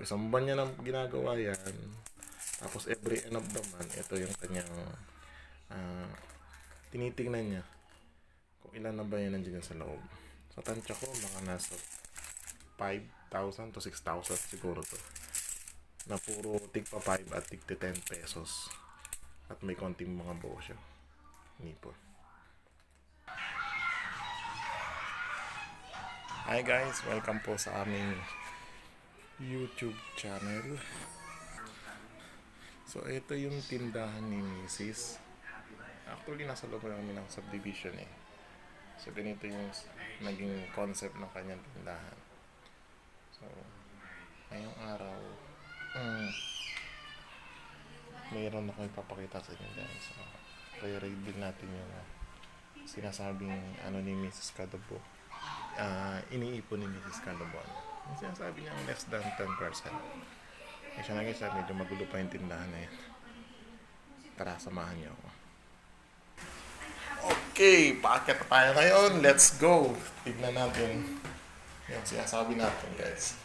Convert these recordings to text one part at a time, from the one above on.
isang buwan niya nang ginagawa yan. Tapos every end of the month, ito yung kanyang ah, tinitingnan niya kung ilan na ba yan nandiyan sa loob. Sa tansya ko, mga nasa 5,000 to 6,000 siguro to. Na puro tigpa 5 at tigti 10 pesos. At may konting mga buo siya. Nipon. Hi guys, welcome po sa aming YouTube channel. So ito yung tindahan ni Mrs. Actually nasa loob namin ng subdivision eh. So ganito yung naging concept ng kanyang tindahan. So ngayong araw mayroon ako ipapakita sa inyo guys. So re-read din natin yung sinasabing ano ni Mrs. Kadabo. Iniipon ni Mrs. Calabon. Yung sinasabi niya less than 10%. Eh siya na guys, medyo magulo pa yung tindahan na yan. Tara, samahan niyo ako. Okay, paakit na tayo ngayon. Let's go! Tignan natin yung sinasabi natin guys.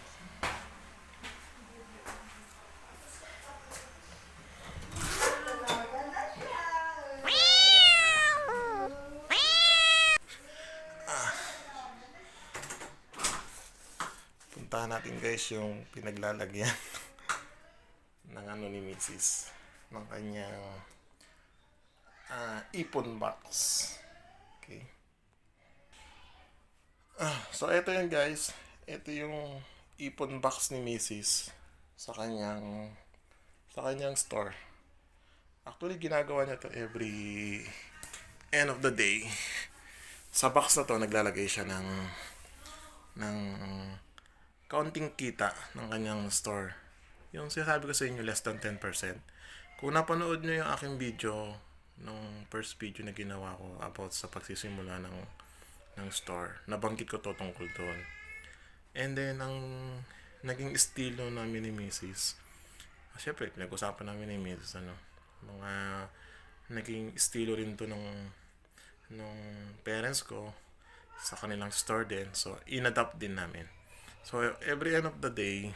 Puntahan natin guys yung pinaglalagyan ng ano ni Mrs. ng kanyang ipon box. Okay. So ito yun guys. Ito yung ipon box ni Mrs. sa kanyang store. Actually ginagawa niya to every end of the day. Sa box na to naglalagay siya ng kaunting kita ng kanyang store. Yung sinasabi ko sa inyo, less than 10%. Kung napanood nyo yung aking video, nung first video na ginawa ko about sa pagsisimula ng store, nabanggit ko to tungkol doon. And then, ang naging estilo namin ni Mrs. Siyempre, pinag-usapan namin ni Mrs. Mga naging estilo rin to nung parents ko sa kanilang store din. So, in-adapt din namin. So, every end of the day,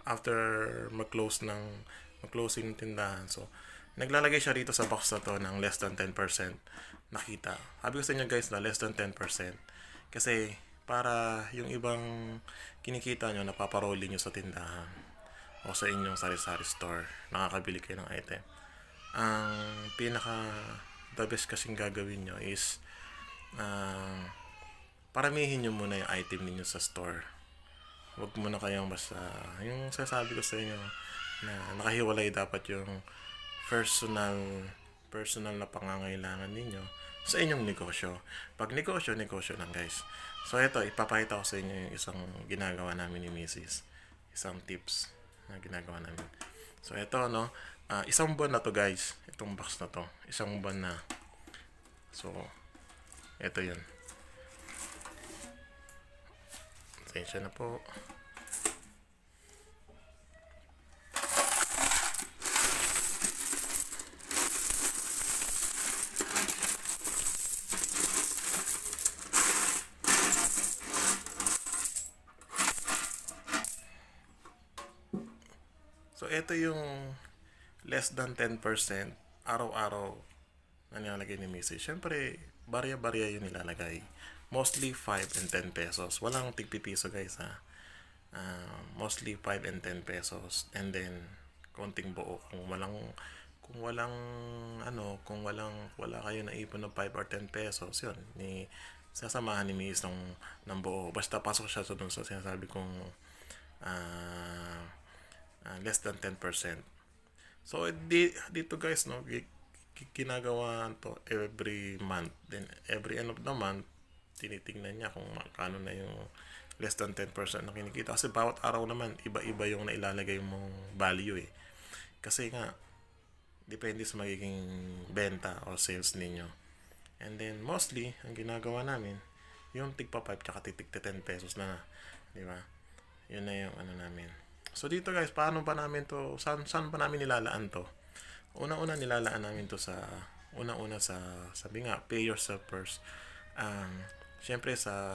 after mag-closing tindahan, so, naglalagay siya rito sa box na to ng less than 10% nakita. Sabi ko sa inyo guys na less than 10%. Kasi, para yung ibang kinikita nyo, napaparoli nyo sa tindahan o sa inyong sari-sari store, nakakabili kayo ng item. Ang the best kasing gagawin nyo is paramihin nyo muna yung item ninyo sa store. Huwag muna kayong basta yung sasabi ko sa inyo na nakahiwalay dapat yung personal na pangangailangan ninyo sa inyong negosyo. Pag negosyo lang guys. So ito, ipapakita ko sa inyo yung isang ginagawa namin ni Mrs. Isang tips na ginagawa namin. So ito isang buwan na to guys. Itong box na to. Isang buwan na. So ito yun. Pasensya na po. So, ito yung less than 10% araw-araw na nilalagay ni Mrs. Siyempre, barya-barya yung nilalagay. Mostly 5 and 10 pesos. Walang tigpipiso guys ha. Mostly 5 and 10 pesos. And then, konting buo. Kung wala kayo na ipon ng 5 or 10 pesos, yun. Sasamahan ni Mrs. ng buo. Basta pasok siya doon sa sinasabi kong less than 10%. So, dito guys, ginagawa to every month. Then, every end of the month, tinitingnan niya kung magkano na yung less than 10% na kinikita. Kasi bawat araw naman, iba-iba yung nailalagay mong value eh. Kasi nga, depende sa magiging benta o sales ninyo. And then, mostly, ang ginagawa namin, yung tigpa 5 tsaka tigpa 10 pesos na. Di ba? Yun na yung namin. So, dito guys, paano ba namin to, saan ba namin nilalaan to? Una-una nilalaan namin to sa, sabi nga, pay yourself first. syempre sa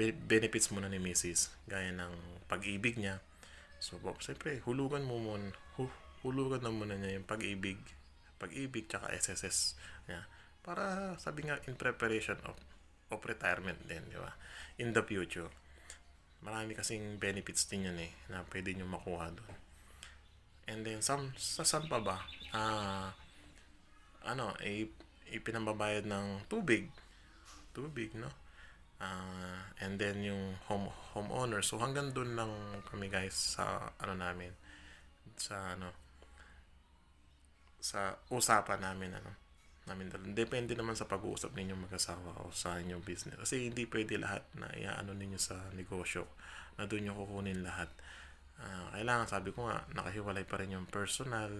benefits muna ni Mrs. Gaya ng pag-ibig niya. So, syempre, hulugan na muna niya yung pag-ibig tsaka SSS niya. Para sabi nga in preparation of retirement din, di ba? In the future. Marami kasing benefits din yan na pwede nyo makuha doon. And then, saan pa ba? Ipinambabayad ng tubig, no? And then yung homeowner. So hanggang doon lang kami guys sa namin, sa usapan namin depende naman sa pag-uusap ninyong mag-asawa o sa inyong business, kasi hindi pwede lahat na iaano ninyo sa negosyo na doon nyo kukunin lahat. Kailangan, sabi ko nga, nakahiwalay pa rin yung personal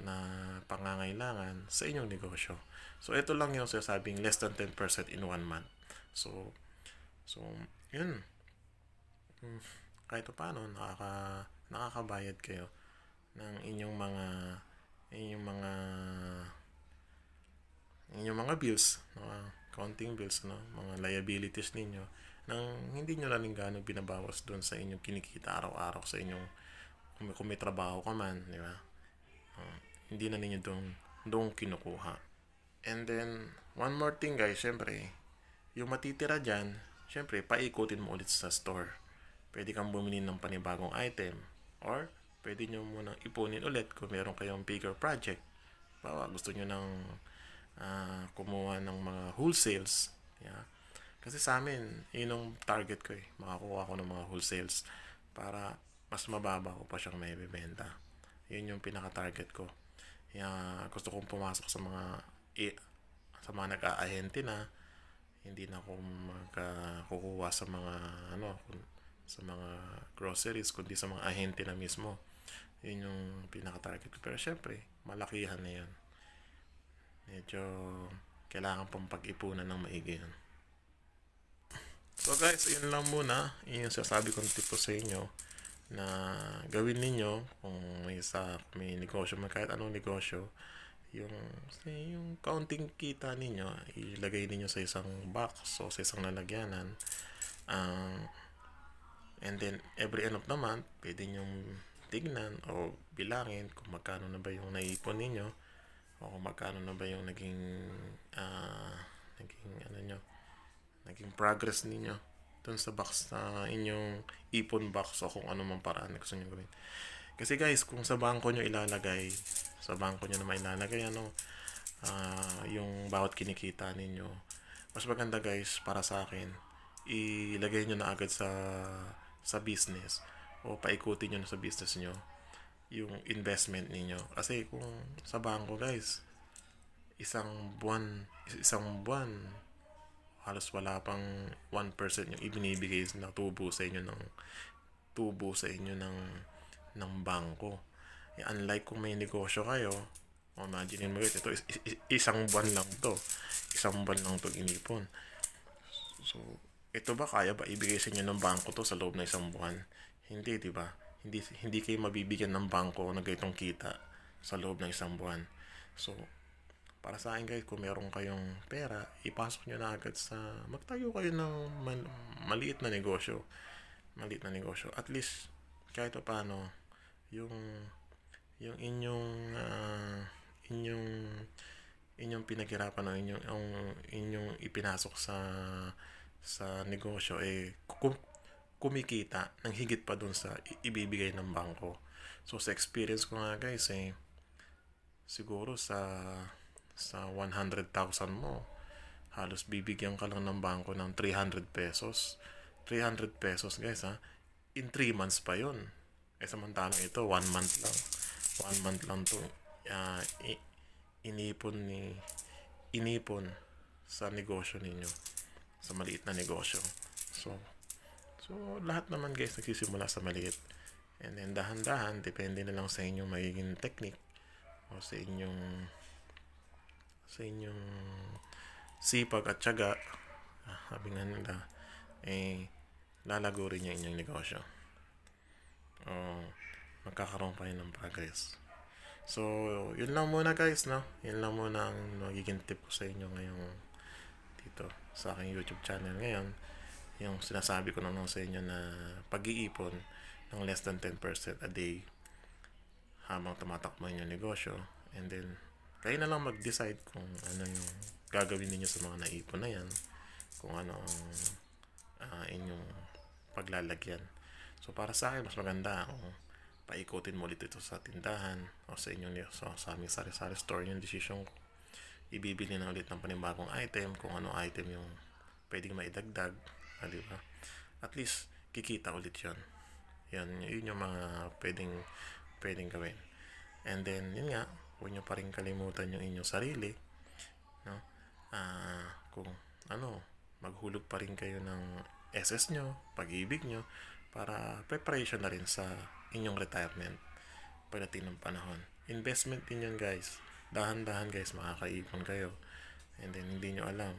na pangangailangan sa inyong negosyo. So ito lang yung sasabing less than 10% in 1 month. So yun, kahit paano nakakabayad kayo ng inyong mga bills, counting bills, no, mga liabilities ninyo, nang hindi nyo lang gaano binabawas doon sa inyong kinikita araw-araw sa inyong, kung may trabaho ka man, di ba? Hindi na ninyo doon kinukuha. And then one more thing guys, syempre yung matitira dyan, syempre paikutin mo ulit sa store. Pwede kang bumili ng panibagong item, or pwede nyo munang ipunin ulit kung meron kayong bigger project. Bawa gusto nyo ng kumuha ng mga wholesales, yeah. Kasi sa amin, yun ang target ko makakuha ko ng mga wholesales para mas mababa ko pa siyang may bibenta. Yun yung pinaka-target ko. Gusto kong pumasok sa mga nag-aahente na, hindi na ako kukuha sa mga groceries, kundi sa mga ahente na mismo. Yun yung pinaka-target ko. Pero syempre, malakihan na yun. Medyo kailangan pang pag-ipunan ng maigi yun. So guys, yun lang muna. Yun yung sasabi kong tipo sa inyo na gawin ninyo kung may negosyo, kahit anong negosyo. Yung counting kita ninyo, ilagay ninyo sa isang box o sa isang lalagyanan. And then every end of the month, pwede nyong tignan o bilangin kung magkano na ba yung naipon ninyo, o kung magkano na ba yung naging progress ninyo dun sa box na inyong ipon box, o kung ano mang paraan na gusto nyo gawin. Kasi guys, kung sa bangko nyo ilalagay, yung bawat kinikita ninyo, mas maganda guys para sa akin, ilagay nyo na agad sa business, o paikutin nyo na sa business nyo yung investment ninyo. Kasi kung sa bangko guys, isang buwan halos wala pang 1% yung ibinibigay na tubo sa inyo ng bangko. Unlike kung may negosyo kayo, imagine mo ito, isang buwan lang to inipon. So ito ba, kaya ba ibigay sa inyo ng bangko to sa loob ng isang buwan? Hindi, di ba? Hindi kayo mabibigyan ng bangko ng ganitong kita sa loob ng isang buwan. So para sa akin guys, kung meron kayong pera, ipasok nyo na agad magtayo kayo ng maliit na negosyo. At least kahit paano yung inyong pinaghirapan, o inyong ipinasok sa negosyo kumikita ng higit pa dun sa ibibigay ng bangko. So sa experience ko nga guys, siguro sa 100,000 mo, halos bibigyan ka lang ng bangko ng 300 pesos. 300 pesos guys, in 3 months pa yun. Samantalang ito 1 month lang. 1 month lang to inipon sa negosyo ninyo, sa maliit na negosyo. So lahat naman guys nagsisimula sa maliit, and then dahan-dahan, depende na lang sa inyong magiging technique, o sa inyong sipag at tiyaga, sabi nga nila, lalago rin yung inyong negosyo, o magkakaroon pa rin ng progress. So yun lang muna guys, no? Yun lang muna ang magiging tip ko sa inyo ngayong dito sa aking YouTube channel ngayon. Yung sinasabi ko naman sa inyo na pag-iipon ng less than 10% a day habang tumatakbo yung negosyo, and then kayo na lang mag-decide kung ano yung gagawin niyo sa mga naipon na yan, kung ano ang inyong paglalagyan. So para sa akin, mas maganda kung paikutin mo ulit ito sa tindahan o sa inyong sa aming sari-sari store. Yung decision ko, ibibili na ulit ng panibagong item, kung ano item yung pwedeng maidagdag, di ba? At least kikita ulit yun yung mga pwedeng gawin. And then yun nga, huwag nyo pa rin kalimutan yung inyong sarili, no? Kung ano, maghulog pa rin kayo ng SS nyo, pag-ibig nyo, para preparation na rin sa inyong retirement pagdating ng panahon. Investment din yun, guys. Dahan-dahan, guys, makakaipon kayo. And then hindi nyo alam,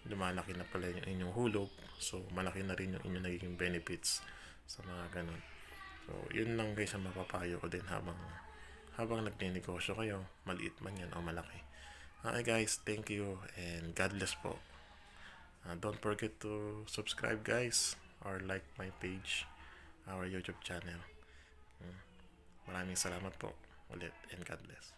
lumalaki na pala yung inyong hulog, so malaki na rin yung inyong nagiging benefits sa mga ganun. So yun lang, guys, ang mapapayo ko din habang nagnenegosyo kayo, maliit man yan o malaki. Okay, guys, thank you and God bless po. Don't forget to subscribe, guys, or like my page, our YouTube channel. Maraming salamat po ulit, and God bless.